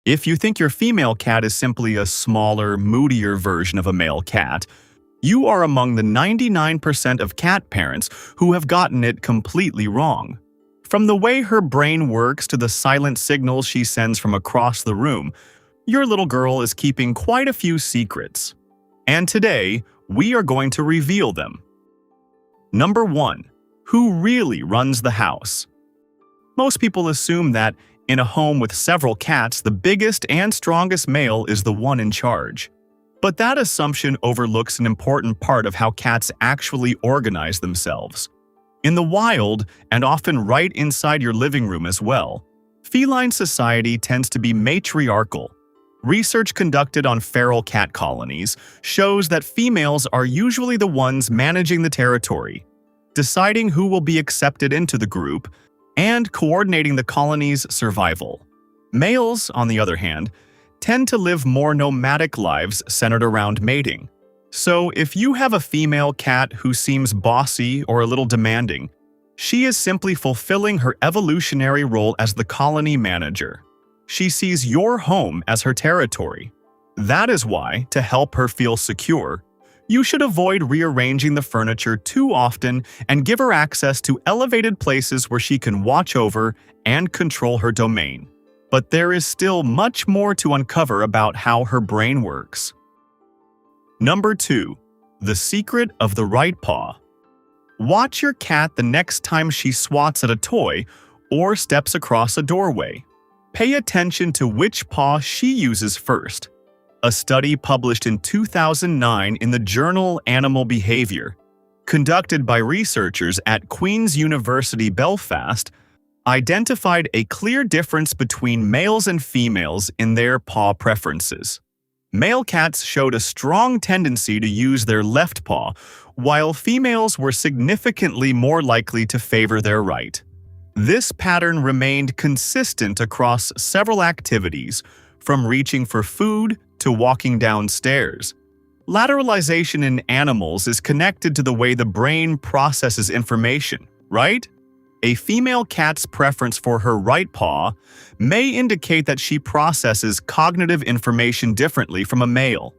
If you think your female cat is simply a smaller, moodier version of a male cat, you are among the 99% of cat parents who have gotten it completely wrong. From the way her brain works to the silent signals she sends from across the room, your little girl is keeping quite a few secrets. And today, we are going to reveal them. Number 1. Who really runs the house? Most people assume that in a home with several cats, the biggest and strongest male is the one in charge. But that assumption overlooks an important part of how cats actually organize themselves. In the wild, and often right inside your living room as well, feline society tends to be matriarchal. Research conducted on feral cat colonies shows that females are usually the ones managing the territory, deciding who will be accepted into the group, and coordinating the colony's survival. Males, on the other hand, tend to live more nomadic lives centered around mating. So if you have a female cat who seems bossy or a little demanding, she is simply fulfilling her evolutionary role as the colony manager. She sees your home as her territory. That is why, to help her feel secure, you should avoid rearranging the furniture too often and give her access to elevated places where she can watch over and control her domain. But there is still much more to uncover about how her brain works. Number 2. The secret of the right paw. Watch your cat the next time she swats at a toy or steps across a doorway. Pay attention to which paw she uses first. A study published in 2009 in the journal Animal Behavior, conducted by researchers at Queen's University Belfast, identified a clear difference between males and females in their paw preferences. Male cats showed a strong tendency to use their left paw, while females were significantly more likely to favor their right. This pattern remained consistent across several activities, from reaching for food to walking downstairs. Lateralization in animals is connected to the way the brain processes information, right? A female cat's preference for her right paw may indicate that she processes cognitive information differently from a male.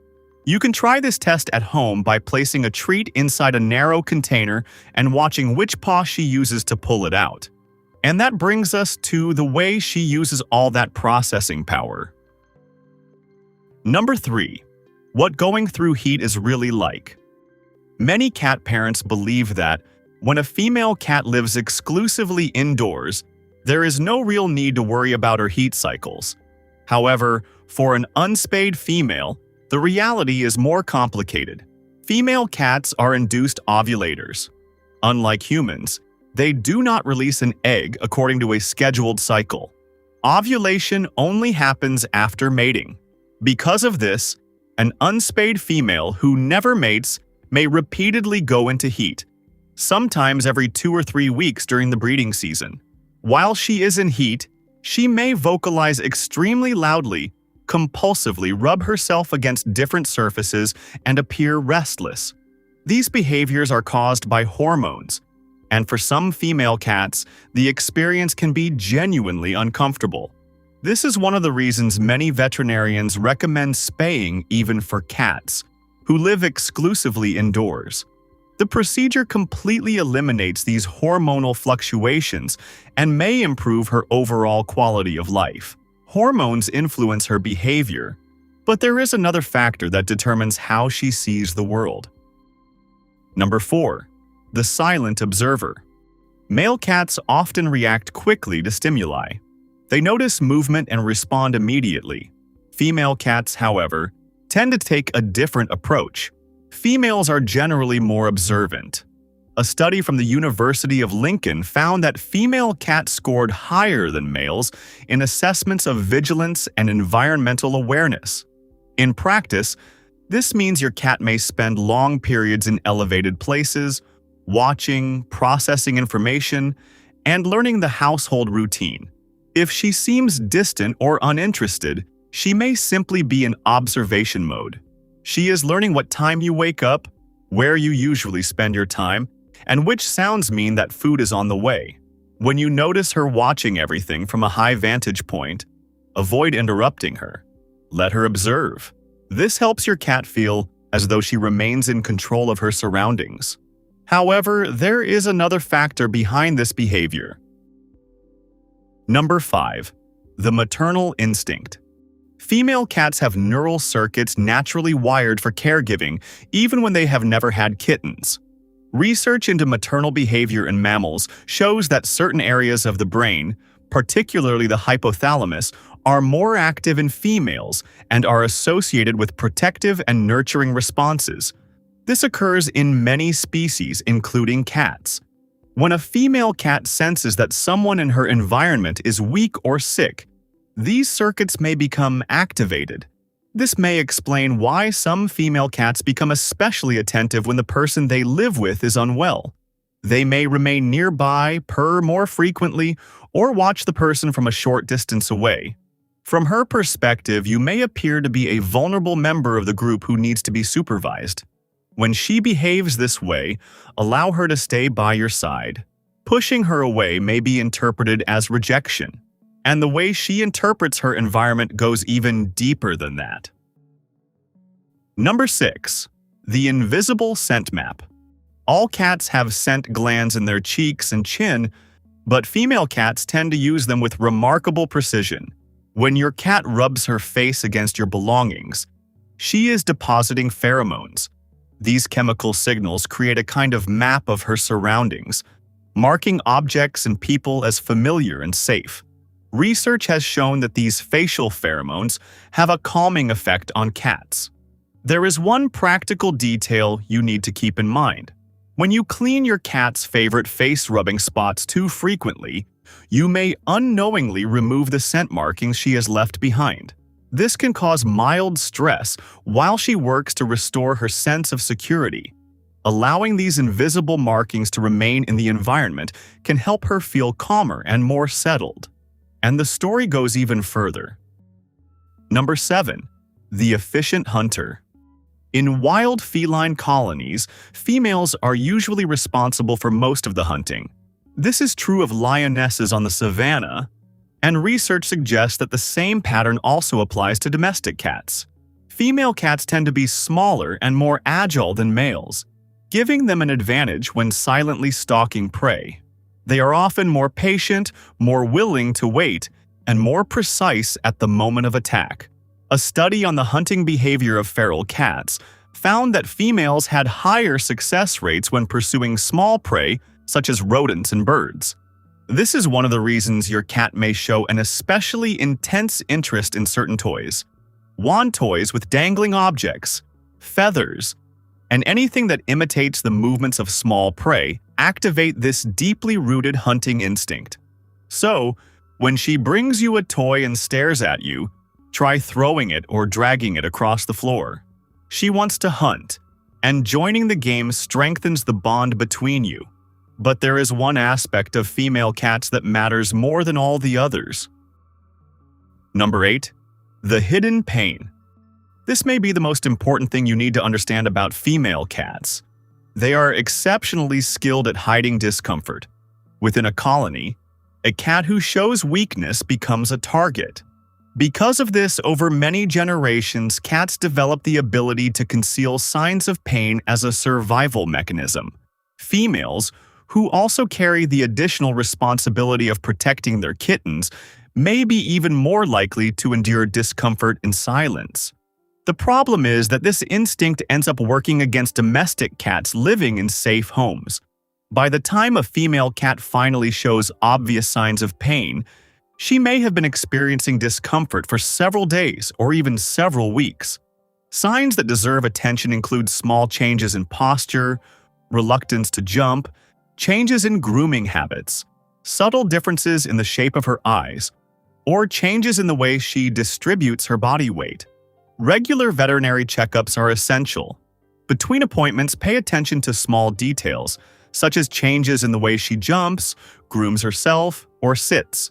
You can try this test at home by placing a treat inside a narrow container and watching which paw she uses to pull it out. And that brings us to the way she uses all that processing power. Number 3. What going through heat is really like. Many cat parents believe that when a female cat lives exclusively indoors, there is no real need to worry about her heat cycles. However, for an unspayed female, the reality is more complicated. Female cats are induced ovulators. Unlike humans, they do not release an egg according to a scheduled cycle. Ovulation only happens after mating. Because of this, an unspayed female who never mates may repeatedly go into heat, sometimes every 2 or 3 weeks during the breeding season. While she is in heat, she may vocalize extremely loudly, compulsively rub herself against different surfaces, and appear restless. These behaviors are caused by hormones, and for some female cats, the experience can be genuinely uncomfortable. This is one of the reasons many veterinarians recommend spaying even for cats, who live exclusively indoors. The procedure completely eliminates these hormonal fluctuations and may improve her overall quality of life. Hormones influence her behavior, but there is another factor that determines how she sees the world. Number 4. The silent observer. Male cats often react quickly to stimuli. They notice movement and respond immediately. Female cats, however, tend to take a different approach. Females are generally more observant. A study from the University of Lincoln found that female cats scored higher than males in assessments of vigilance and environmental awareness. In practice, this means your cat may spend long periods in elevated places, watching, processing information, and learning the household routine. If she seems distant or uninterested, she may simply be in observation mode. She is learning what time you wake up, where you usually spend your time, and which sounds mean that food is on the way. When you notice her watching everything from a high vantage point, Avoid interrupting her. Let her observe. This helps your cat feel as though she remains in control of her surroundings. However, there is another factor behind this behavior. Number 5. The maternal instinct. Female cats have neural circuits naturally wired for caregiving, even when they have never had kittens. Research into maternal behavior in mammals shows that certain areas of the brain, particularly the hypothalamus, are more active in females and are associated with protective and nurturing responses. This occurs in many species, including cats. When a female cat senses that someone in her environment is weak or sick, these circuits may become activated. This may explain why some female cats become especially attentive when the person they live with is unwell. They may remain nearby, purr more frequently, or watch the person from a short distance away. From her perspective, you may appear to be a vulnerable member of the group who needs to be supervised. When she behaves this way, allow her to stay by your side. Pushing her away may be interpreted as rejection, and the way she interprets her environment goes even deeper than that. Number 6. The invisible scent map. All cats have scent glands in their cheeks and chin, but female cats tend to use them with remarkable precision. When your cat rubs her face against your belongings, she is depositing pheromones. These chemical signals create a kind of map of her surroundings, marking objects and people as familiar and safe. Research has shown that these facial pheromones have a calming effect on cats. There is one practical detail you need to keep in mind. When you clean your cat's favorite face rubbing spots too frequently, you may unknowingly remove the scent markings she has left behind. This can cause mild stress while she works to restore her sense of security. Allowing these invisible markings to remain in the environment can help her feel calmer and more settled. And the story goes even further. Number 7. The efficient hunter. In wild feline colonies, females are usually responsible for most of the hunting. This is true of lionesses on the savanna, and research suggests that the same pattern also applies to domestic cats. Female cats tend to be smaller and more agile than males, giving them an advantage when silently stalking prey. They are often more patient, more willing to wait, and more precise at the moment of attack. A study on the hunting behavior of feral cats found that females had higher success rates when pursuing small prey, such as rodents and birds. This is one of the reasons your cat may show an especially intense interest in certain toys. Wand toys with dangling objects, feathers, and anything that imitates the movements of small prey activate this deeply rooted hunting instinct. So, when she brings you a toy and stares at you, try throwing it or dragging it across the floor. She wants to hunt, and joining the game strengthens the bond between you. But there is one aspect of female cats that matters more than all the others. Number 8. The hidden pain. This may be the most important thing you need to understand about female cats. They are exceptionally skilled at hiding discomfort. Within a colony, a cat who shows weakness becomes a target. Because of this, over many generations, cats develop the ability to conceal signs of pain as a survival mechanism. Females, who also carry the additional responsibility of protecting their kittens, may be even more likely to endure discomfort in silence. The problem is that this instinct ends up working against domestic cats living in safe homes. By the time a female cat finally shows obvious signs of pain, she may have been experiencing discomfort for several days or even several weeks. Signs that deserve attention include small changes in posture, reluctance to jump, changes in grooming habits, subtle differences in the shape of her eyes, or changes in the way she distributes her body weight. Regular veterinary checkups are essential. Between appointments, pay attention to small details, such as changes in the way she jumps, grooms herself, or sits.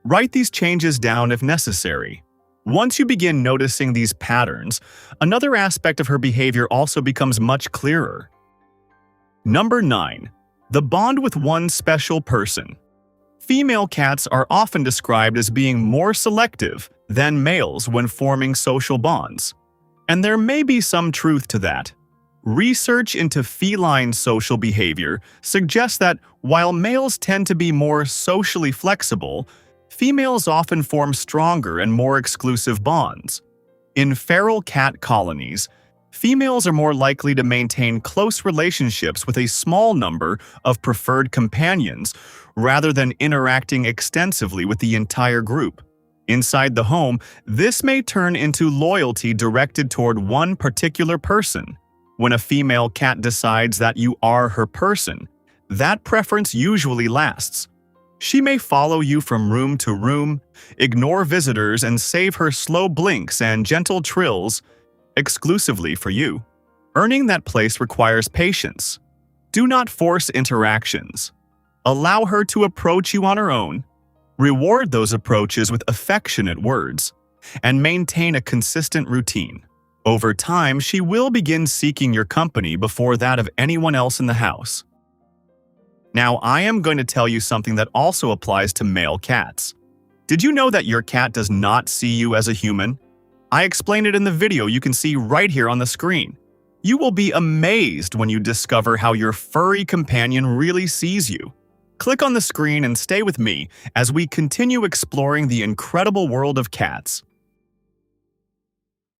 Write these changes down if necessary. Once you begin noticing these patterns, another aspect of her behavior also becomes much clearer. Number 9. The bond with one special person. Female cats are often described as being more selective than males when forming social bonds. And there may be some truth to that. Research into feline social behavior suggests that while males tend to be more socially flexible, females often form stronger and more exclusive bonds. In feral cat colonies, females are more likely to maintain close relationships with a small number of preferred companions rather than interacting extensively with the entire group. Inside the home, this may turn into loyalty directed toward one particular person. When a female cat decides that you are her person, that preference usually lasts. She may follow you from room to room, ignore visitors, and save her slow blinks and gentle trills exclusively for you. Earning that place requires patience. Do not force interactions. Allow her to approach you on her own. Reward those approaches with affectionate words, and maintain a consistent routine. Over time, she will begin seeking your company before that of anyone else in the house. Now, I am going to tell you something that also applies to male cats. Did you know that your cat does not see you as a human? I explained it in the video you can see right here on the screen. You will be amazed when you discover how your furry companion really sees you. Click on the screen and stay with me as we continue exploring the incredible world of cats.